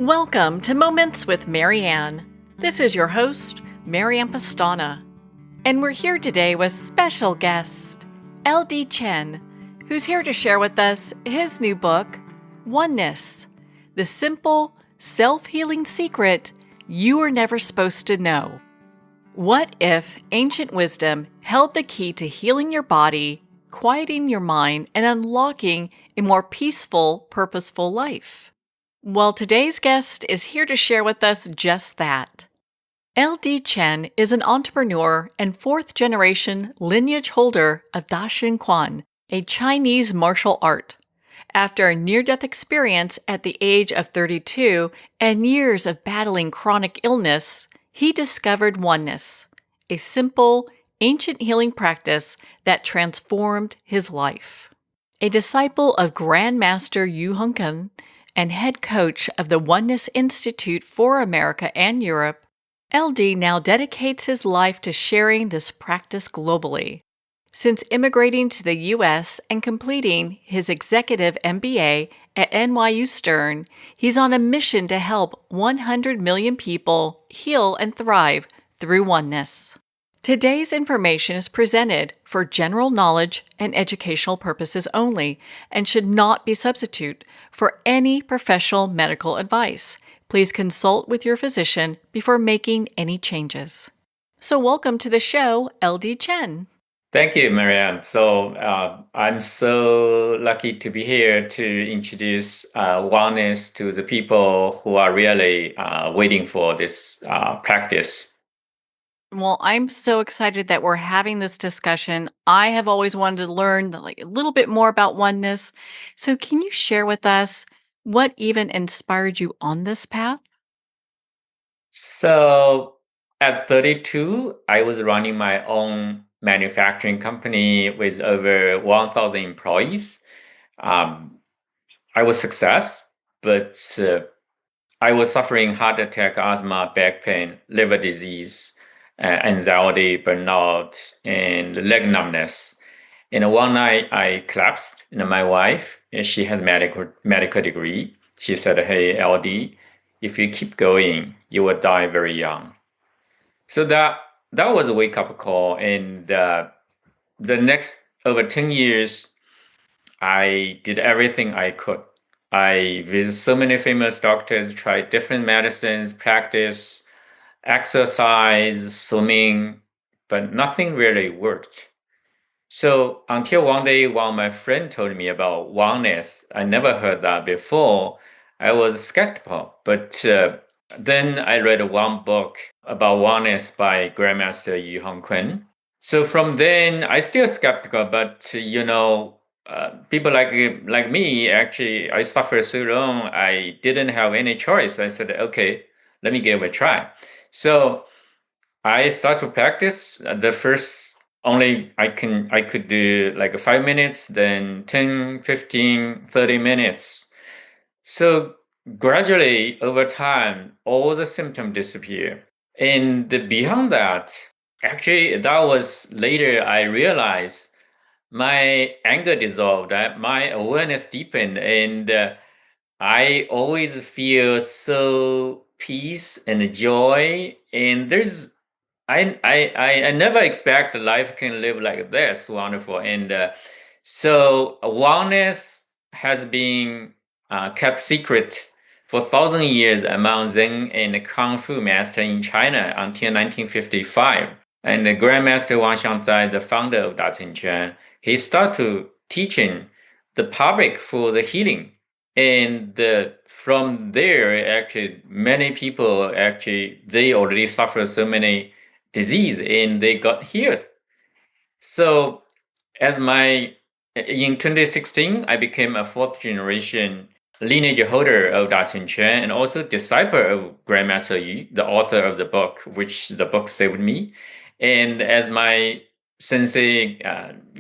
Welcome to Moments with Marianne. This is your host, Marianne Pastana. And we're here today with special guest, LD Chen, who's here to share with us his new book, Oneness, the simple, self-healing secret you were never supposed to know. What if ancient wisdom held the key to healing your body, quieting your mind, and unlocking a more peaceful, purposeful life? Well, today's guest is here to share with us just that. LD Chen is an entrepreneur and fourth-generation lineage holder of Daxin Quan, a Chinese martial art. After a near-death experience at the age of 32 and years of battling chronic illness, he discovered Oneness, a simple, ancient healing practice that transformed his life. A disciple of Grandmaster Yu Hongken and head coach of the Oneness Institute for America and Europe, LD now dedicates his life to sharing this practice globally. Since immigrating to the U.S. and completing his executive MBA at NYU Stern, he's on a mission to help 100 million people heal and thrive through oneness. Today's information is presented for general knowledge and educational purposes only and should not be substitute for any professional medical advice. Please consult with your physician before making any changes. So welcome to the show, LD Chen. Thank you, Marianne. So I'm so lucky to be here to introduce Oneness to the people who are really waiting for this practice. Well, I'm so excited that we're having this discussion. I have always wanted to learn a little bit more about oneness. So can you share with us what even inspired you on this path? So at 32, I was running my own manufacturing company with over 1,000 employees. I was success, but I was suffering heart attack, asthma, back pain, liver disease, anxiety, burnout, and leg numbness. And one night I collapsed. And my wife, she has medical degree. She said, "Hey, LD, if you keep going, you will die very young." So that was a wake up call. And the next over 10 years, I did everything I could. I visited so many famous doctors, tried different medicines, practice, exercise, swimming, but nothing really worked. So until one day, one my friend told me about oneness. I never heard that before. I was skeptical, but then I read one book about oneness by Grandmaster Yu Hongken. So from then, I still skeptical, but people like me, actually, I suffered so long, I didn't have any choice. I said, okay, let me give it a try. So I start to practice. The first only I could do like 5 minutes, then 10, 15, 30 minutes. So gradually over time, all the symptoms disappear. And beyond that, actually, that was later I realized my anger dissolved, my awareness deepened, and I always feel so peace and joy. And I never expect life can live like this, wonderful. And so oneness has been kept secret for 1,000 years among Zen and Kung Fu master in China until 1955. And the Grandmaster Wang Xiangzai, the founder of Daxin Quan, he started teaching the public for the healing. And from there, actually, many people actually they already suffer so many disease and they got healed. So in 2016, I became a fourth generation lineage holder of Daxin Quan and also disciple of Grandmaster Yu, the author of the book, which the book saved me. And as my sensei,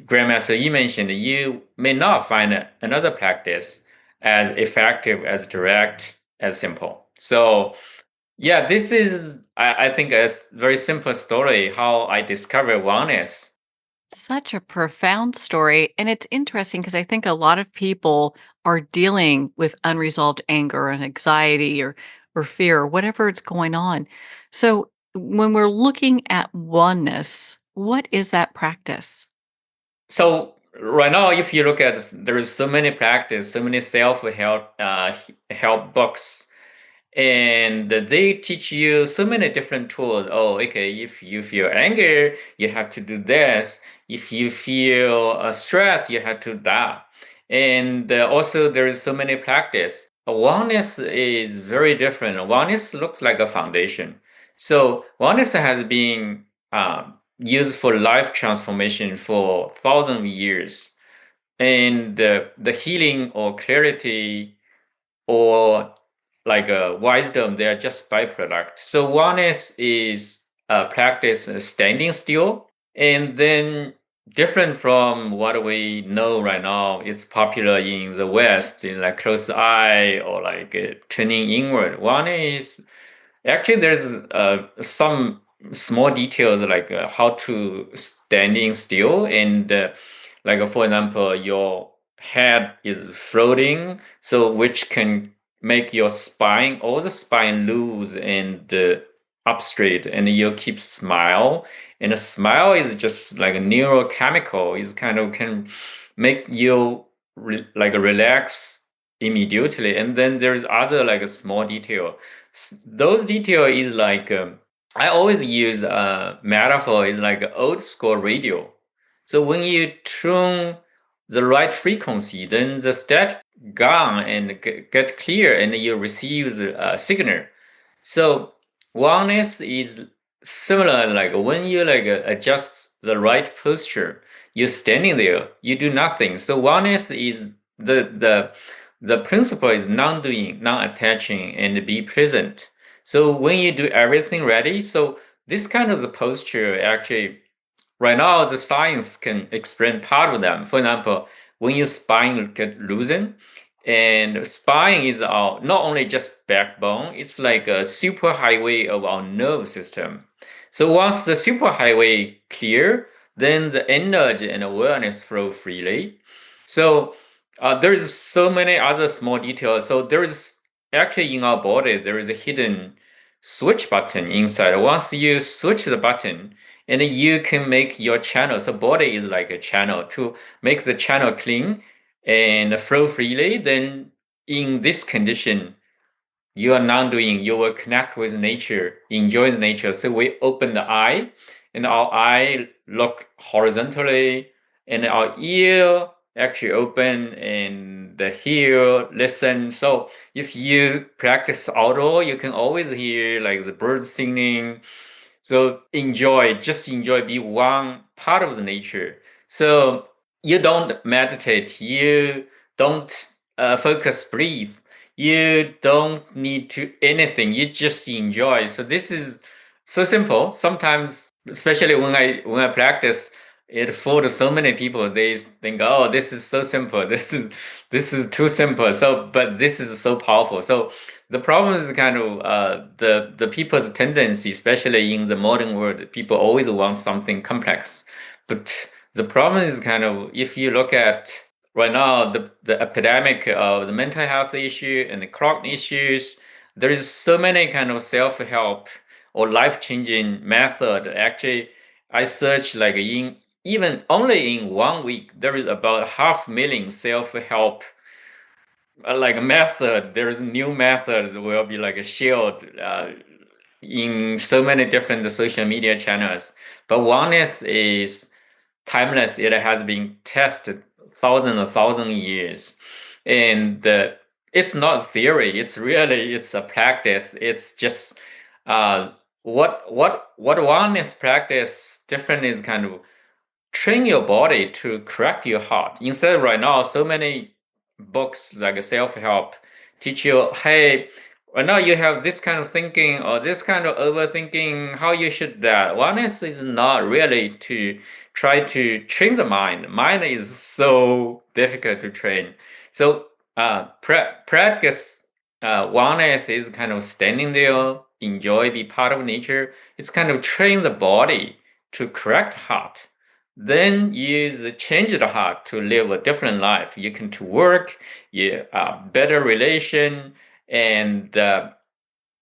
Grandmaster Yu mentioned, you may not find another practice as effective, as direct, as simple. So yeah, this is, I think, a very simple story how I discovered oneness. Such a profound story. And it's interesting because I think a lot of people are dealing with unresolved anger and anxiety or fear or whatever it's going on. So when we're looking at oneness, what is that practice? So right now, if you look at there is so many practice, so many self-help help books, and they teach you so many different tools. Oh, okay, if you feel anger, you have to do this. If you feel stress, you have to do that. And also there is so many practice. Oneness is very different. Oneness looks like a foundation. So oneness has been used for life transformation for thousands of years, and the healing or clarity or like wisdom, they are just byproduct. So one is practice standing still, and then different from what we know right now. It's popular in the West, in like close eye or like turning inward. One is actually there's some small details like how to standing still, and like for example your head is floating, so which can make your spine, all the spine loose and up straight, and you keep smile, and a smile is just like a neurochemical, is kind of can make you like relax immediately. And then there's other like a small detail. Those detail is like I always use a metaphor is like old school radio. So when you tune the right frequency, then the static gone and get clear, and you receive the signal. So oneness is similar, like when you like adjust the right posture, you're standing there, you do nothing. So oneness is the principle is non-doing, non-attaching, and be present. So when you do everything ready, so this kind of the posture actually right now the science can explain part of them. For example, when your spine get loosened, and spine is our not only just backbone, it's like a superhighway of our nerve system. So once the superhighway clear, then the energy and awareness flow freely. So there is so many other small details. So there is actually in our body there is a hidden switch button inside. Once you switch the button, and you can make your channel. So body is like a channel to make the channel clean and flow freely. Then in this condition, you are non-doing, you will connect with nature, enjoy the nature. So we open the eye, and our eye look horizontally, and our ear actually open, and the hear, listen. So if you practice outdoor, you can always hear like the birds singing. So enjoy, just enjoy, be one part of the nature. So you don't meditate, you don't focus, breathe. You don't need to anything. You just enjoy. So this is so simple. Sometimes, especially when I practice it for so many people, they think, "Oh, this is so simple. This is too simple." So, but this is so powerful. So the problem is kind of the people's tendency, especially in the modern world. People always want something complex, but the problem is kind of if you look at right now the epidemic of the mental health issue and the chronic issues, there is so many kind of self-help or life-changing method. Actually, I searched like in even only in 1 week there is about 500,000 self-help like method. There's new methods will be like shared in so many different social media channels. But oneness is timeless. It has been tested thousands of thousand years, and it's not theory. It's really it's a practice. It's just uh, what oneness practice different is kind of train your body to correct your heart. Instead, right now, so many books like self-help teach you, hey, right now you have this kind of thinking or this kind of overthinking, how you should that. Oneness is not really to try to train the mind. Mind is so difficult to train. So practice oneness is kind of standing there, enjoy, be part of nature. It's kind of train the body to correct heart. then you change the heart to live a different life. You can to work, you better relation, and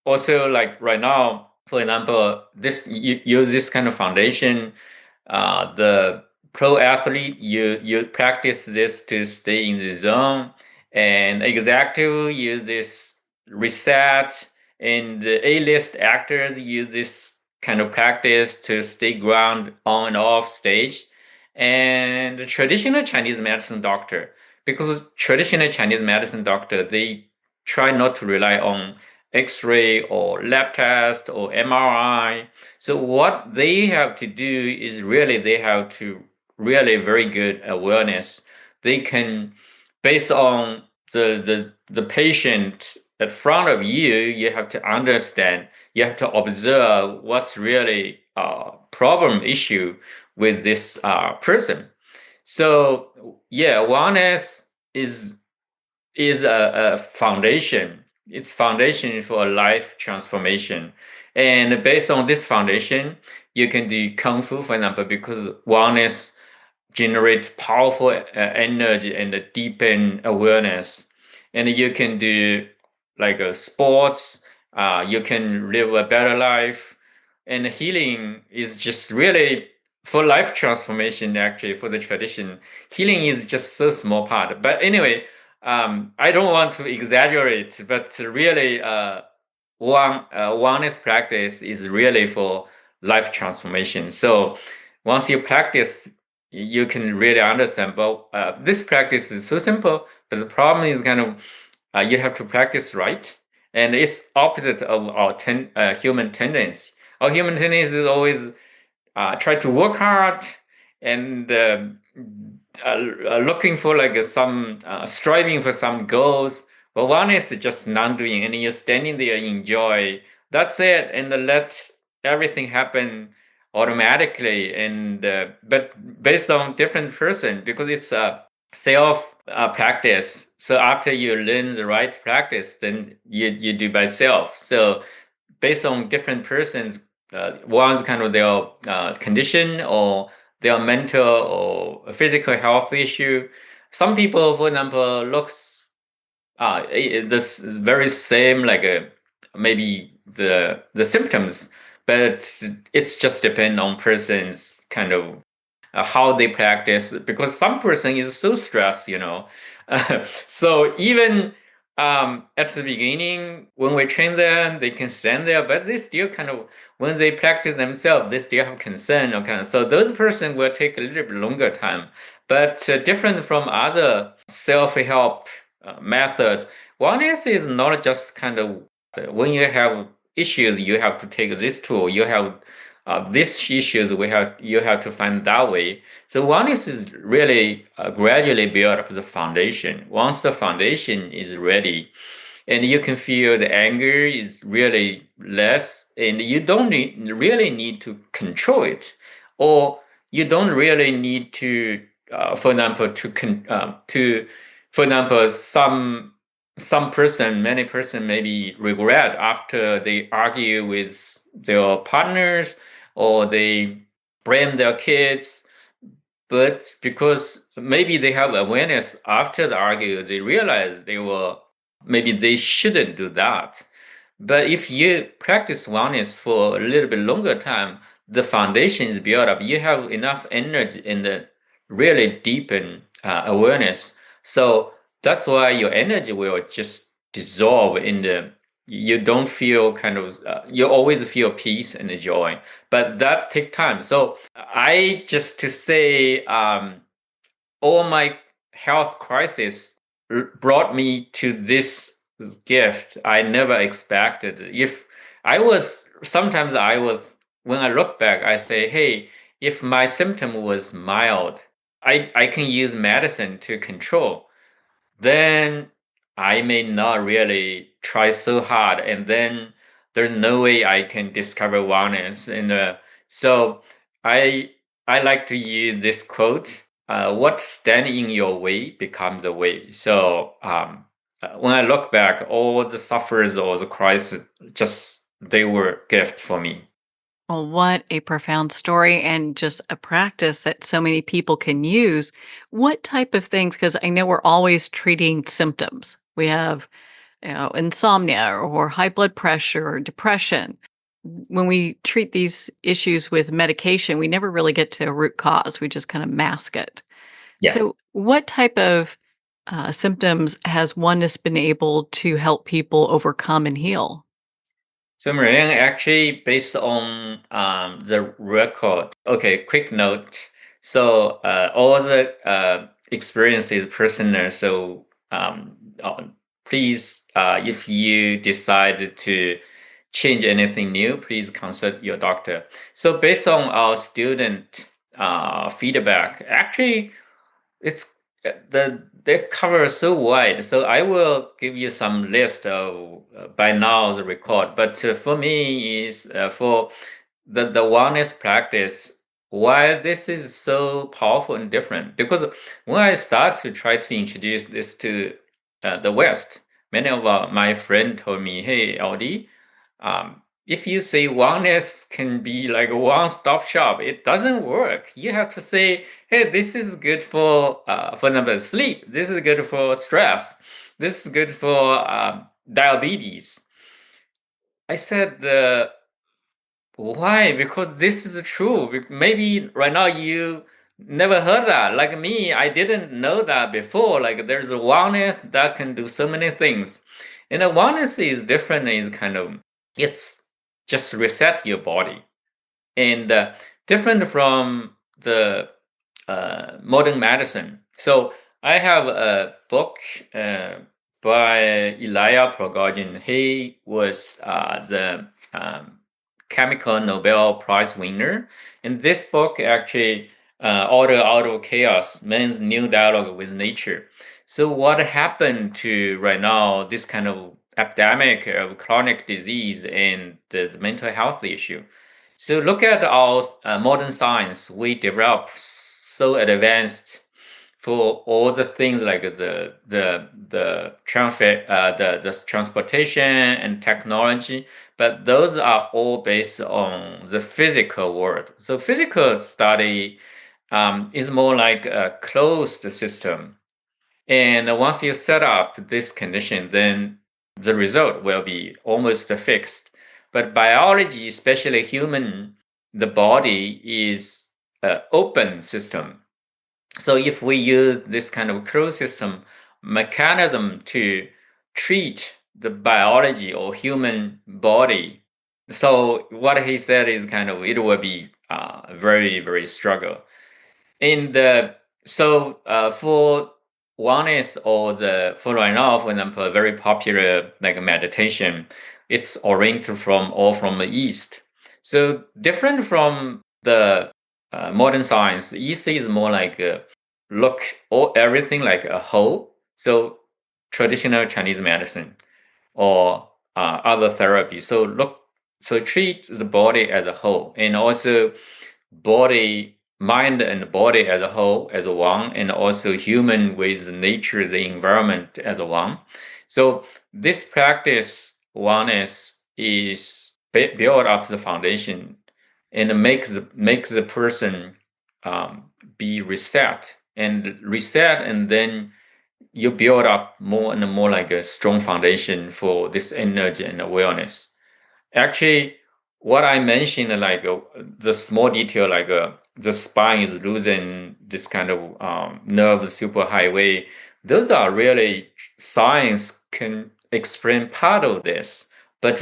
also like right now, for example, this you use this kind of foundation. The pro athlete, you practice this to stay in the zone, and executive use this reset, and the A-list actors use this kind of practice to stay ground on and off stage. And the traditional Chinese medicine doctor, because traditional Chinese medicine doctor, they try not to rely on X-ray or lab test or MRI. So what they have to do is really they have to really very good awareness. They can, based on the patient in front of you, you have to understand, you have to observe what's really problem issue with this person. So yeah, wellness is a foundation. It's foundation for a life transformation. And based on this foundation, you can do kung fu, for example, because wellness generates powerful energy and deepen awareness. And you can do like sports. You can live a better life. And healing is just really for life transformation. Actually, for the tradition, healing is just so small part. But anyway, I don't want to exaggerate, but really, wellness practice is really for life transformation. So once you practice, you can really understand. But this practice is so simple, but the problem is kind of you have to practice right, and it's opposite of our human tendency. Our human tendency is always try to work hard and looking for like some striving for some goals. But one is just non-doing, and you're standing there, enjoy. That's it, and let everything happen automatically. And but based on different person, because it's a self practice. So after you learn the right practice, then you do by self. So based on different persons, one's kind of their condition or their mental or physical health issue. Some people, for example, looks this very same like maybe the symptoms, but it's just depend on person's kind of how they practice, because some person is so stressed, so even at the beginning when we train them, they can stand there, but they still kind of, when they practice themselves, they still have concern or kind of, so those person will take a little bit longer time. But different from other self-help methods, wellness is not just kind of when you have issues, you have to take this tool. You have these issues, you have to find that way. So oneness is really gradually build up the foundation. Once the foundation is ready, and you can feel the anger is really less, and you don't really need to control it, or you don't really need to, for example, for example, many person maybe regret after they argue with their partners or they blame their kids. But because maybe they have awareness after the argue, they realize maybe they shouldn't do that. But if you practice oneness for a little bit longer time, the foundation is built up. You have enough energy in the really deepen awareness. So that's why your energy will just dissolve in the. You don't feel kind of. You always feel peace and joy, but that take time. So I just to say, all my health crisis brought me to this gift I never expected. If I was, sometimes I was, when I look back, I say, hey, if my symptom was mild, I can use medicine to control, then I may not really try so hard, and then there's no way I can discover wellness. And so I I like to use this quote: "What stands in your way becomes a way." So when I look back, all the sufferers or the crisis, just they were gift for me. Well, what a profound story and just a practice that so many people can use. What type of things? Because I know we're always treating symptoms. We have, insomnia or high blood pressure or depression. When we treat these issues with medication, we never really get to a root cause. We just kind of mask it. Yeah. So, what type of symptoms has oneness been able to help people overcome and heal? So Marianne, actually, based on the record, okay, quick note. So all the experience is personal. So please, if you decide to change anything new, please consult your doctor. So based on our student feedback, actually, it's they cover so wide. So I will give you some list of by now the record. But for me is for the wellness practice. Why this is so powerful and different? Because when I start to try to introduce this to the West, many of my friends told me, "Hey, LD, if you say wellness can be like a one-stop shop, it doesn't work. You have to say, hey, this is good for example, sleep. This is good for stress. This is good for diabetes." I said, why? Because this is true. Maybe right now you never heard that. Like me, I didn't know that before. Like there's a wellness that can do so many things. And the wellness is different, is kind of, it's just reset your body. And different from the modern medicine. So I have a book uh, by Ilya Prigogine. He was the chemical Nobel Prize winner. And this book actually, Order Out of Chaos, means new dialogue with nature. So what happened to right now this kind of epidemic of chronic disease and the mental health issue? So look at our modern science. We develop so advanced for all the things like the traffic, the transportation and technology, but those are all based on the physical world. So physical study is more like a closed system, and once you set up this condition, then the result will be almost fixed. But biology, especially human, the body is an open system. So if we use this kind of closed system mechanism to treat the biology or human body, so what he said is kind of it will be very very struggle. And for oneness or the for right now, for example, a very popular like meditation, it's oriented from all from the East. So different from the modern science, the East is more like look all everything like a whole. So traditional Chinese medicine or other therapy. So so treat the body as a whole, and also body, mind, and body as a whole as one, and also human with nature, the environment as a one. So this practice oneness is build up the foundation and make the person be reset, and then you build up more and more like a strong foundation for this energy and awareness. Actually, what I mentioned, like the small detail, like the spine is losing this kind of nerve superhighway, those are really science can explain part of this, but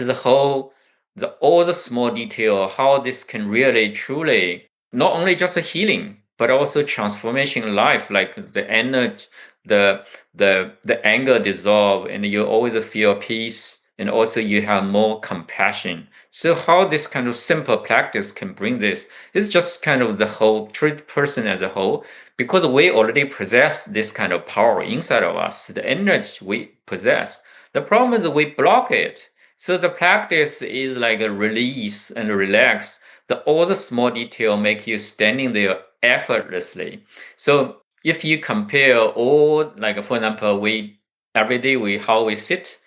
all the small detail, how this can really truly not only just a healing, but also transformation in life, like the energy, the the anger dissolve, and you always feel peace, and also you have more compassion. So how this kind of simple practice can bring this is just kind of the whole treat person as a whole, because we already possess this kind of power inside of us, the energy we possess. The problem is we block it. So the practice is like a release and relax. All the small detail make you standing there effortlessly. So if you compare all, like for example, we every day we how we sit,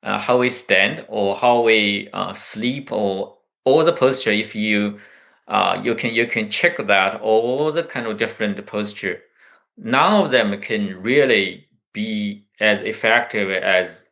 how we stand, or how we sleep, or all the posture, if you can check that all the kind of different posture, none of them can really be as effective as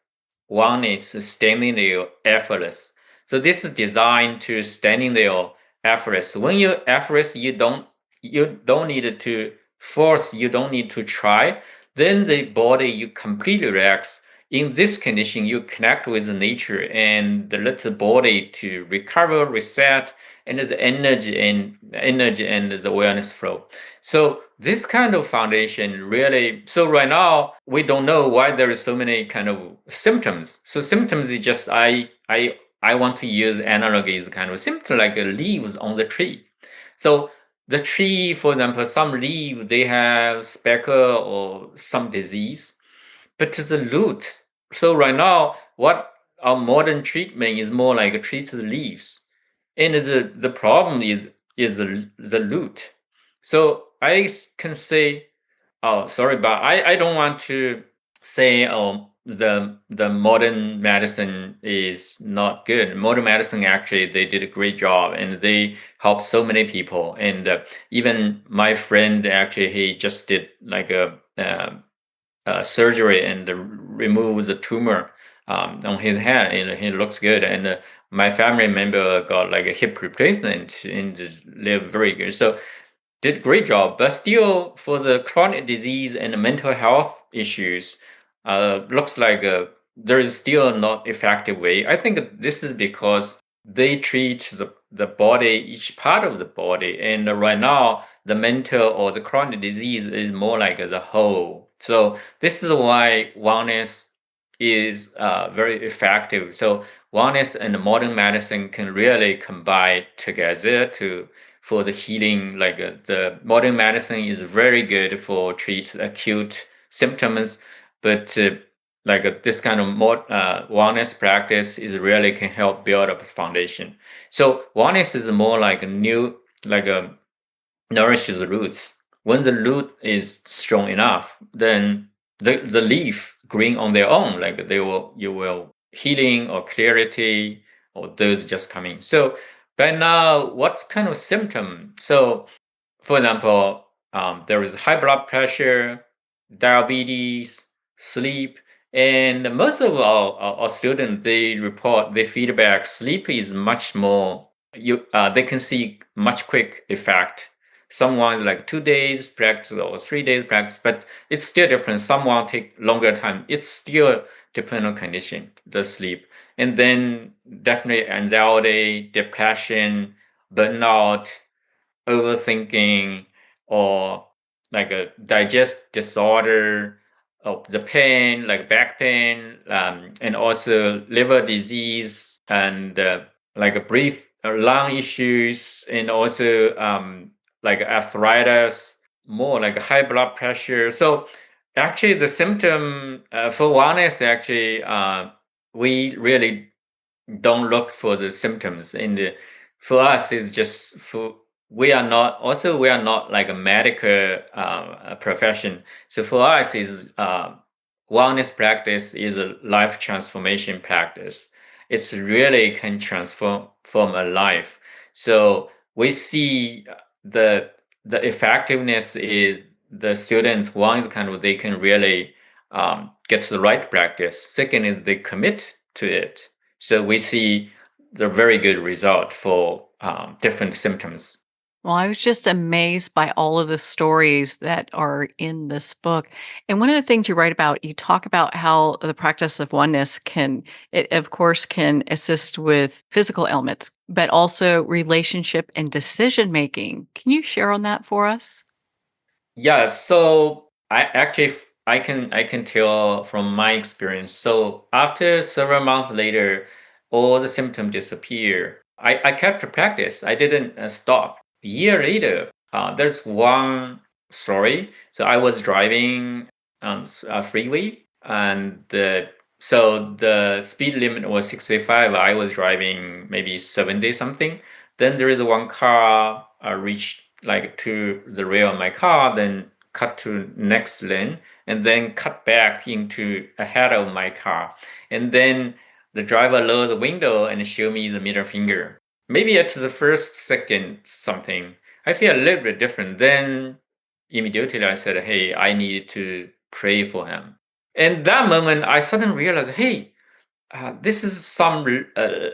one is standing there effortless. So this is designed to standing there effortless. When you effortless, you don't need to force, you don't need to try. Then the body you completely relax. In this condition, you connect with nature and let the body to recover, reset, and the energy and the awareness flow. So this kind of foundation really. So right now we don't know why there is so many kind of symptoms. So symptoms is just I want to use analogies kind of symptom like leaves on the tree. So the tree, for example, some leaf they have speckle or some disease, but to the root. So right now, what our modern treatment is more like treat the leaves, and the problem is the root. So I can say, oh, sorry, but I don't want to say, oh, the modern medicine is not good. Modern medicine actually they did a great job and they helped so many people. And even my friend actually he just did like a surgery and remove the tumor on his hand, and he looks good. And my family member got like a hip replacement and live very good. So did great job, but still for the chronic disease and the mental health issues, looks like there is still not effective way. I think this is because they treat the body, each part of the body, and right now the mental or the chronic disease is more like the whole. So this is why wellness is very effective. So wellness and modern medicine can really combine together to for the healing. Like the modern medicine is very good for treat acute symptoms, but this kind of more wellness practice is really can help build up a foundation. So wellness is more like a new like a nourishes the roots. When the root is strong enough, then the leaf green on their own, like they will you will healing or clarity or those just coming. So but now what's kind of symptom? So for example, there is high blood pressure, diabetes, sleep, and most of our students they report their feedback. Sleep is much more. They can see much quick effect. Someone's like 2 days practice or 3 days practice, but it's still different. Someone take longer time. It's still depend on condition, the sleep, and then definitely anxiety, depression, burnout, overthinking, or like a digest disorder of the pain, like back pain, and also liver disease, and like a breathe lung issues, and also like arthritis, more like high blood pressure. So actually the symptom for wellness actually we really don't look for the symptoms. And for us it's just for we are not like a medical profession. So for us is wellness practice is a life transformation practice. It's really can transform from a life. So we see the the effectiveness is the students, one is kind of they can really get the right practice. Second is they commit to it, so we see the very good result for different symptoms. Well, I was just amazed by all of the stories that are in this book. And one of the things you write about, you talk about how the practice of oneness can, it of course, can assist with physical ailments, but also relationship and decision making. Can you share on that for us? Yeah, so I can tell from my experience. So after several months later, all the symptoms disappear. I kept to practice. I didn't stop. A year later, there's one story. So I was driving on a freeway, and so the speed limit was 65. I was driving maybe 70 something. Then there is one car reached like to the rear of my car, then cut to next lane, and then cut back into ahead of my car. And then the driver lowered the window and showed me the middle finger. maybe at the first second something, I feel a little bit different. Then immediately I said, hey, I need to pray for him. And that moment, I suddenly realized, hey, this is a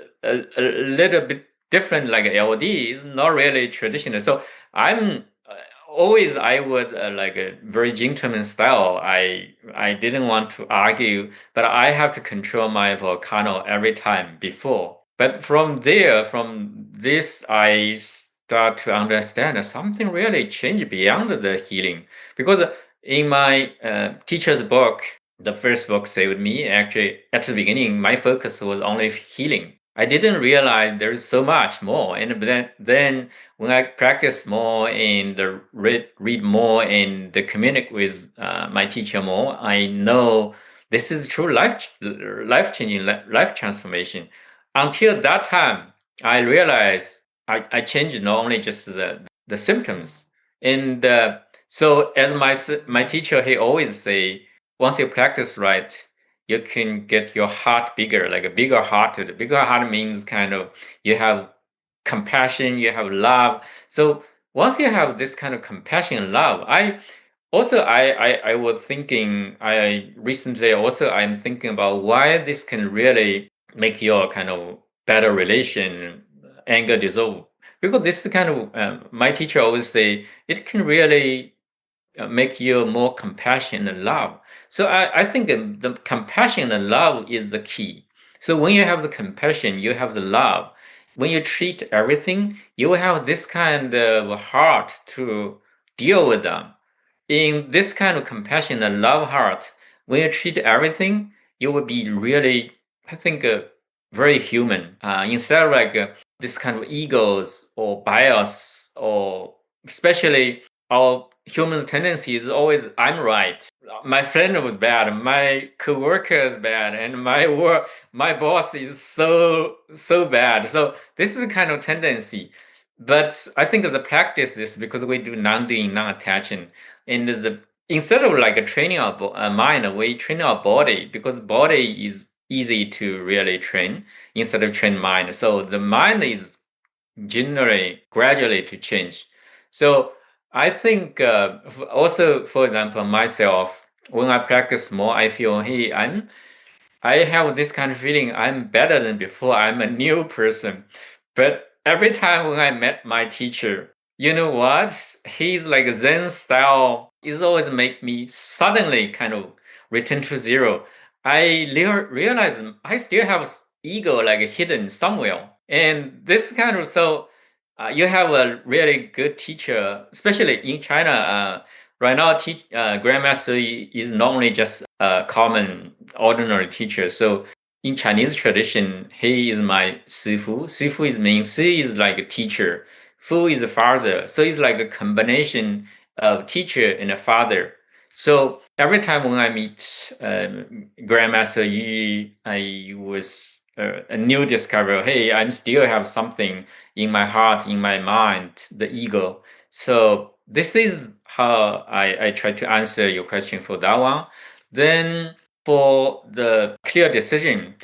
little bit different, like LD is not really traditional. So I'm always I was like a very gentleman style. I didn't want to argue, but I have to control my volcano every time before. But from there, from this, I start to understand that something really changed beyond the healing. Because in my teacher's book, the first book saved me. Actually, at the beginning, my focus was only healing. I didn't realize there's so much more. And then when I practice more and read more and communicate with my teacher more, I know this is true life changing, life transformation. Until that time, I realized I changed not only just the symptoms. And so, as my teacher, he always say, once you practice right, you can get your heart bigger, like a bigger heart. The bigger heart means kind of you have compassion, you have love. So once you have this kind of compassion and love, I was thinking I recently also I'm thinking about why this can really make your kind of better relation, anger dissolve. Because this kind of my teacher always say it can really make you more compassion and love. So I think the compassion and love is the key. So when you have the compassion, you have the love. When you treat everything, you will have this kind of heart to deal with them. In this kind of compassion and love heart, when you treat everything, you will be really, I think, very human. Instead of like this kind of egos or bias, or especially our human tendency is always I'm right. My friend was bad, my coworker is bad, and my boss is so bad. So this is a kind of tendency. But I think as a practice this because we do non-doing, non-attaching, and instead of like training our mind, we train our body because body is easy to really train instead of train mind. So the mind is generally gradually to change. So I think also, for example, myself, when I practice more, I feel, hey, I have this kind of feeling I'm better than before. I'm a new person. But every time when I met my teacher, you know what? He's like a Zen style. It's always make me suddenly kind of return to zero. I realize I still have ego like hidden somewhere. And this kind of you have a really good teacher, especially in China. Right now, grandmaster is not only just a common ordinary teacher. So in Chinese tradition, he is my sifu. Sifu is means si is like a teacher, fu is a father. So it's like a combination of teacher and a father. So every time when I meet Grandmaster Yi, I was a new discovery. Hey, I still have something in my heart, in my mind, the ego. So this is how I try to answer your question for that one. Then for the clear decision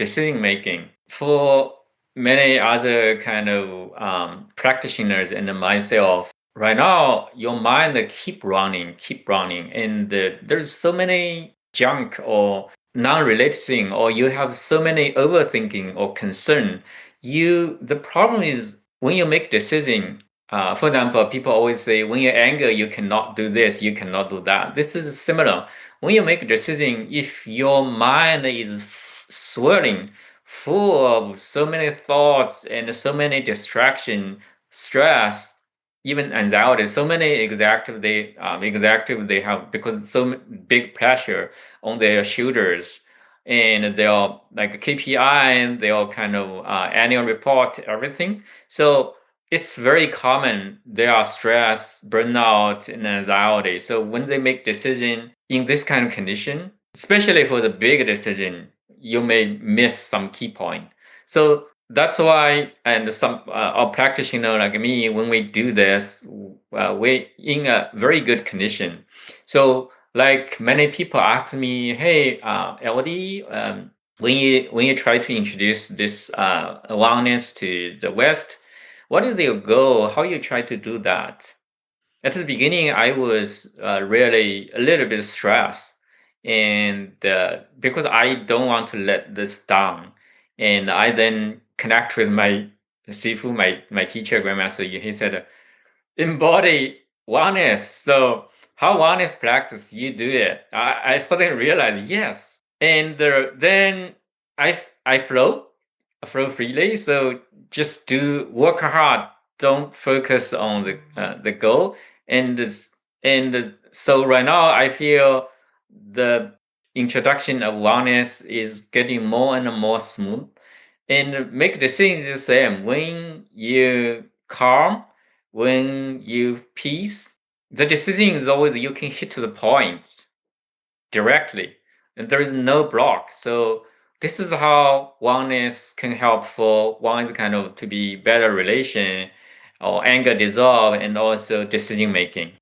making, for many other kind of practitioners and myself, right now your mind keep running, and there's so many junk or non-related thing, or you have so many overthinking or concern. The problem is when you make decision, for example, people always say when you're angry, you cannot do this, you cannot do that. This is similar. When you make a decision, if your mind is swirling, full of so many thoughts and so many distraction, stress, even anxiety, so many executive they have because so big pressure on their shoulders, and they're like KPI, and they're kind of annual report, everything. So it's very common. There are stress, burnout, and anxiety. So when they make decision in this kind of condition, especially for the big decision, you may miss some key point. So that's why, and some a practitioner like me, when we do this, we in a very good condition. So like many people ask me, hey, LD, when you try to introduce this oneness to the West, what is your goal? How you try to do that? At the beginning, I was really a little bit stressed, and because I don't want to let this down, and I then connect with my Sifu, my teacher, grandmaster. He said, embody oneness. So how oneness practice you do it? I suddenly realized yes, and then I flow freely. So just do work hard. Don't focus on the goal. And so right now I feel the introduction of oneness is getting more and more smooth, and make the things the same. When you calm, when you peace, the decision is always you can hit to the point directly, and there is no block. So this is how oneness can help for one is kind of to be better relation or anger dissolve and also decision making.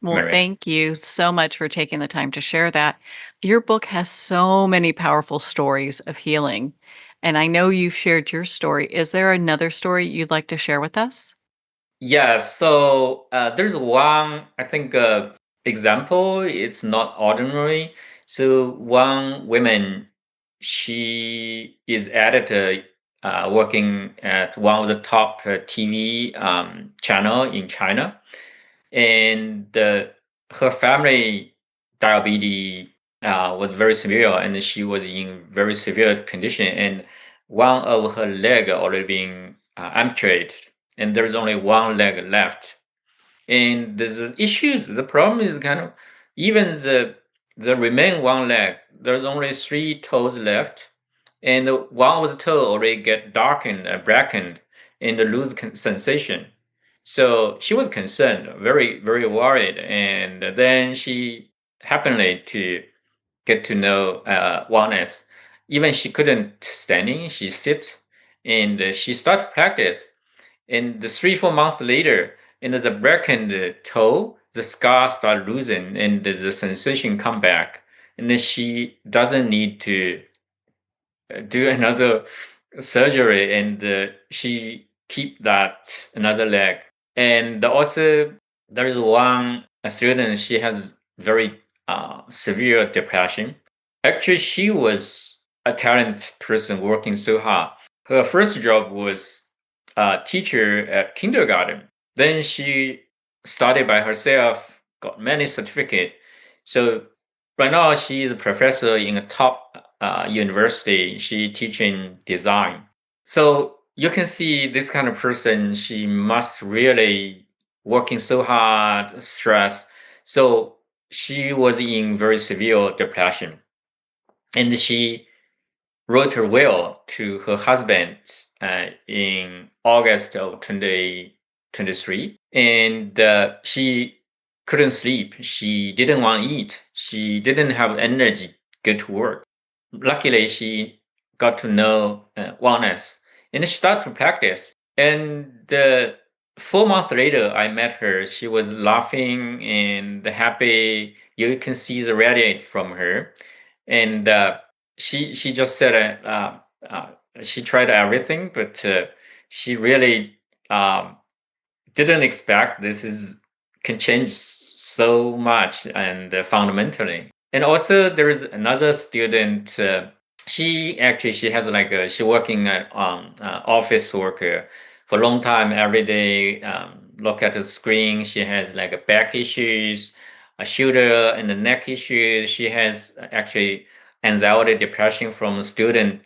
Well, Marianne. thank you so much for taking the time to share that. Your book has so many powerful stories of healing, and I know you've shared your story. Is there another story you'd like to share with us? Yeah, so there's one, I think, example. It's not ordinary. So one woman, she is editor, working at one of the top TV channel in China, and her family diabetes was very severe, and she was in very severe condition, and one of her leg already being amputated, and there's only one leg left. And there's issues. The problem is kind of even the remain one leg. There's only three toes left, and one of the toe already get darkened, blackened, and lose sensation. So she was concerned, very very worried, and then she happened to get to know oneness. Even she couldn't standing, she sit, and she started practice. And the 3 4 months later, and the broken toe, the scar start losing, and the sensation come back, and then she doesn't need to do another surgery, and she keep that another leg. And also there is one student, she has very severe depression. Actually, she was a talented person working so hard. Her first job was a teacher at kindergarten. Then she studied by herself, got many certificate. So right now she is a professor in a top university. She teaching design. So you can see this kind of person, she must really working so hard, stress. So she was in very severe depression, and she wrote her will to her husband in August of 2023. And she couldn't sleep. She didn't want to eat. She didn't have energy to go to work. Luckily, she got to know oneness, and she started to practice. And 4 months later, I met her. She was laughing and happy. You can see the radiate from her. And she just said she tried everything, but she really didn't expect this is can change so much and fundamentally. And also there is another student. She has like she working at office worker for a long time every day. Look at the screen. She has like a back issues, a shoulder and the neck issues. She has actually anxiety, depression from student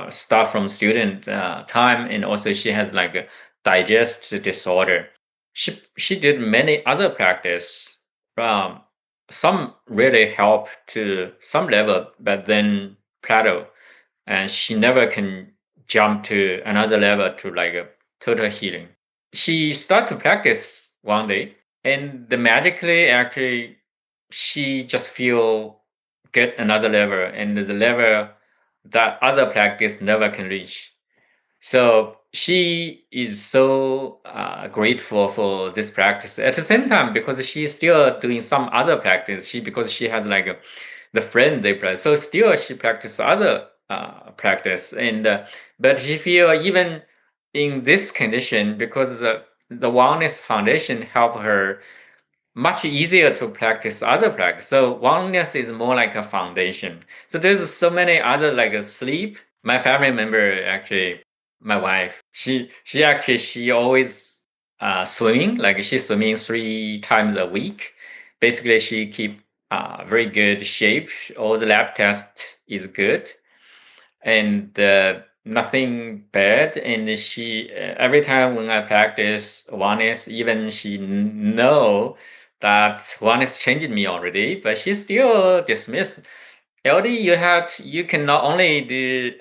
stuff from student time, and also she has like a digest disorder. She did many other practice. Um, some really help to some level, but then plateau, and she never can jump to another level to like a total healing. She started to practice one day, and the magically actually she just feel get another level, and the level that other practice never can reach. So she is so grateful for this practice. At the same time, because she's still doing some other practice, because she has like the friend they play, so still she practice other practice, and but she feel even in this condition, because the Oneness Foundation helped her much easier to practice other practice. So Oneness is more like a foundation. So there's so many other like sleep. My family member actually, my wife, she always swimming. Like she's swimming 3 times a week. Basically, she keep very good shape. All the lab test is good, and nothing bad. And she every time when I practice Oneness, even she know that Oneness changed me already, but she still dismiss. LD, you can not only do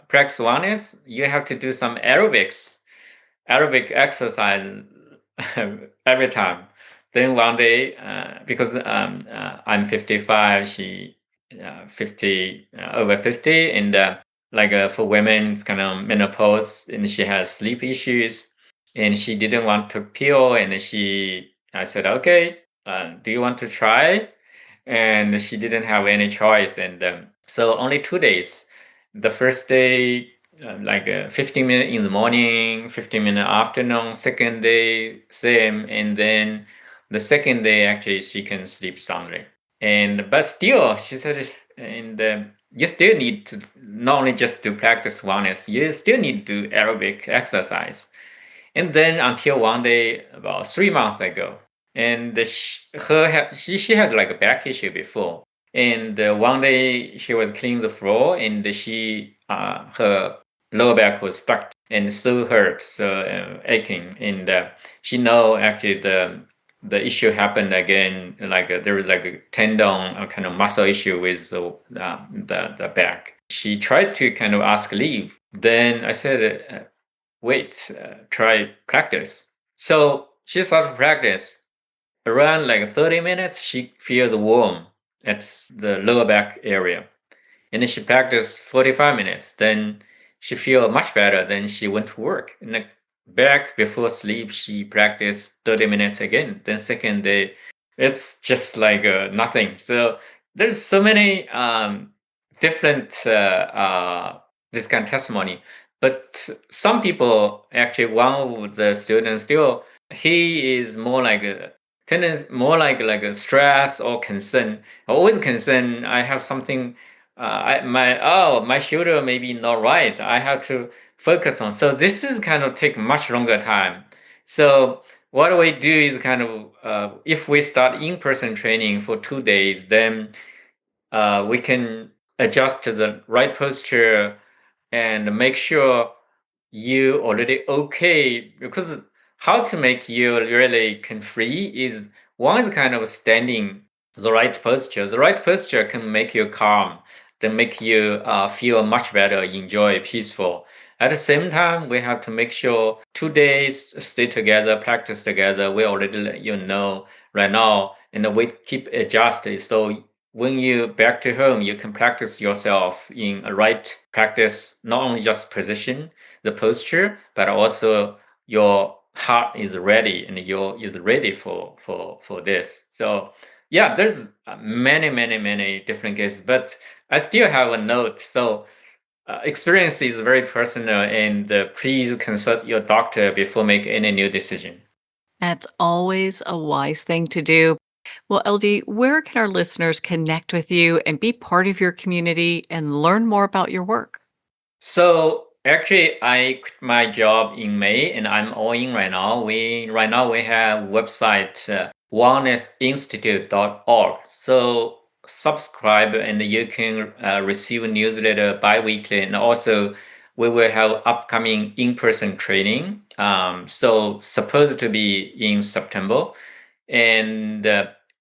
practice Oneness, you have to do some aerobic exercise every time. Then one day, because I'm 55, she 50 over 50, and like for women, it's kind of menopause, and she has sleep issues, and she didn't want to pill, and I said, okay, do you want to try? And she didn't have any choice, and so only 2 days. The first day, like 15 minutes in the morning, 15 minutes afternoon. Second day, same, and then the second day, actually, she can sleep soundly. And but still, she said, and you still need to not only just to practice oneness, you still need to do aerobic exercise. And then until one day, about 3 months ago, and she has like a back issue before. And one day she was cleaning the floor, and her lower back was stuck and so hurt, so aching. And she know actually the issue happened again. Like there was like a tendon, a kind of muscle issue with the back. She tried to kind of ask leave. Then I said, wait, try practice. So she started practice. Around like 30 minutes, she feels warm at the lower back area. And then she practiced 45 minutes. Then she feel much better. Then she went to work. And like back before sleep, she practiced 30 minutes again. Then second day, it's just like nothing. So there's so many different this kind of testimony. But some people actually, one of the students still, he is more like a tendency, more like a stress or concern. Always concern. I have something. My shoulder may be not right. I have to focus on. So this is kind of take much longer time. So what we do is kind of if we start in-person training for 2 days, then we can adjust to the right posture and make sure you already okay, because how to make you really can free is one is kind of standing the right posture. The right posture can make you calm, then make you feel much better, enjoy, peaceful. At the same time, we have to make sure 2 days stay together, practice together. We already let you know right now, and we keep adjusting. So when you back to home, you can practice yourself in a right practice, not only just position, the posture, but also your heart is ready and your is ready for this. So yeah, there's many different cases, but I still have a note. So experience is very personal, and please consult your doctor before make any new decision. That's always a wise thing to do. Well, LD, where can our listeners connect with you and be part of your community and learn more about your work? So actually, I quit my job in May, and I'm all in right now. We have website wellnessinstitute.org. So subscribe, and you can receive a newsletter biweekly, and also we will have upcoming in-person training. So supposed to be in September, and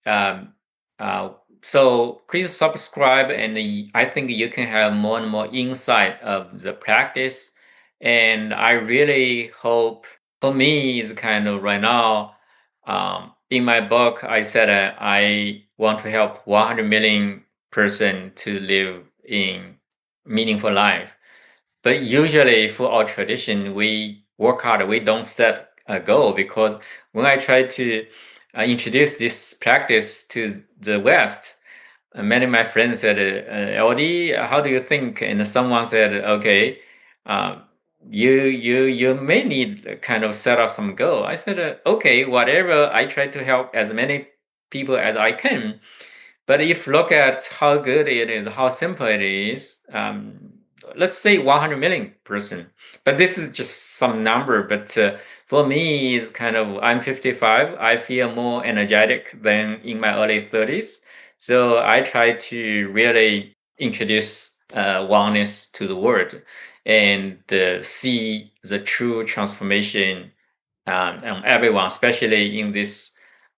um, uh, so please subscribe, and I think you can have more and more insight of the practice. And I really hope, for me is kind of right now, in my book, I said I want to help 100 million person to live in meaningful life. But usually for our tradition, we work hard. We don't set a goal, because when I try to introduce this practice to the West, many of my friends said, LD, how do you think? And someone said, okay, uh, you may need to kind of set up some goal. I said, okay, whatever. I try to help as many people as I can. But if you look at how good it is, how simple it is, let's say 100 million person. But this is just some number. But for me, it's kind of, I'm 55. I feel more energetic than in my early 30s. So I try to really introduce oneness to the world and see the true transformation on everyone, especially in this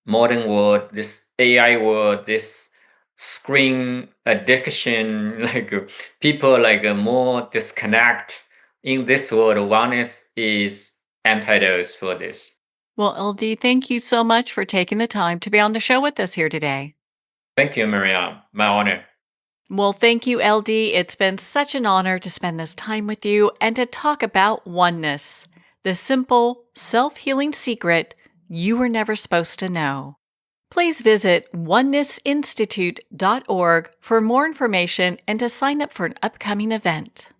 modern world, this AI world, this screen addiction, like people like more disconnect in this world. Oneness is antidote for this. Well, LD, thank you so much for taking the time to be on the show with us here today. Thank you, Marianne. My honor. Well, thank you, LD. It's been such an honor to spend this time with you and to talk about oneness, the simple, self-healing secret you were never supposed to know. Please visit onenessinstitute.org for more information and to sign up for an upcoming event.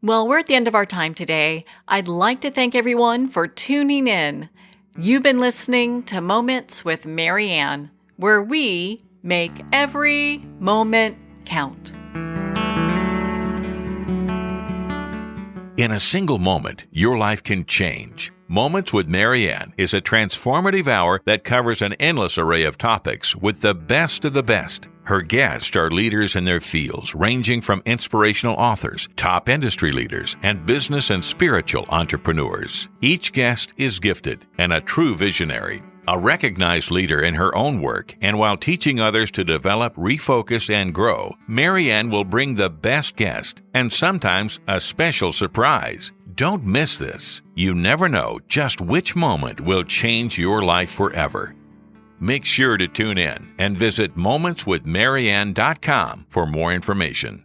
Well, we're at the end of our time today. I'd like to thank everyone for tuning in. You've been listening to Moments with Marianne, where we make every moment count. In a single moment, your life can change. Moments with Marianne is a transformative hour that covers an endless array of topics with the best of the best. Her guests are leaders in their fields, ranging from inspirational authors, top industry leaders, and business and spiritual entrepreneurs. Each guest is gifted and a true visionary, a recognized leader in her own work, and while teaching others to develop, refocus, and grow, Marianne will bring the best guest and sometimes a special surprise. Don't miss this. You never know just which moment will change your life forever. Make sure to tune in and visit momentswithmarianne.com for more information.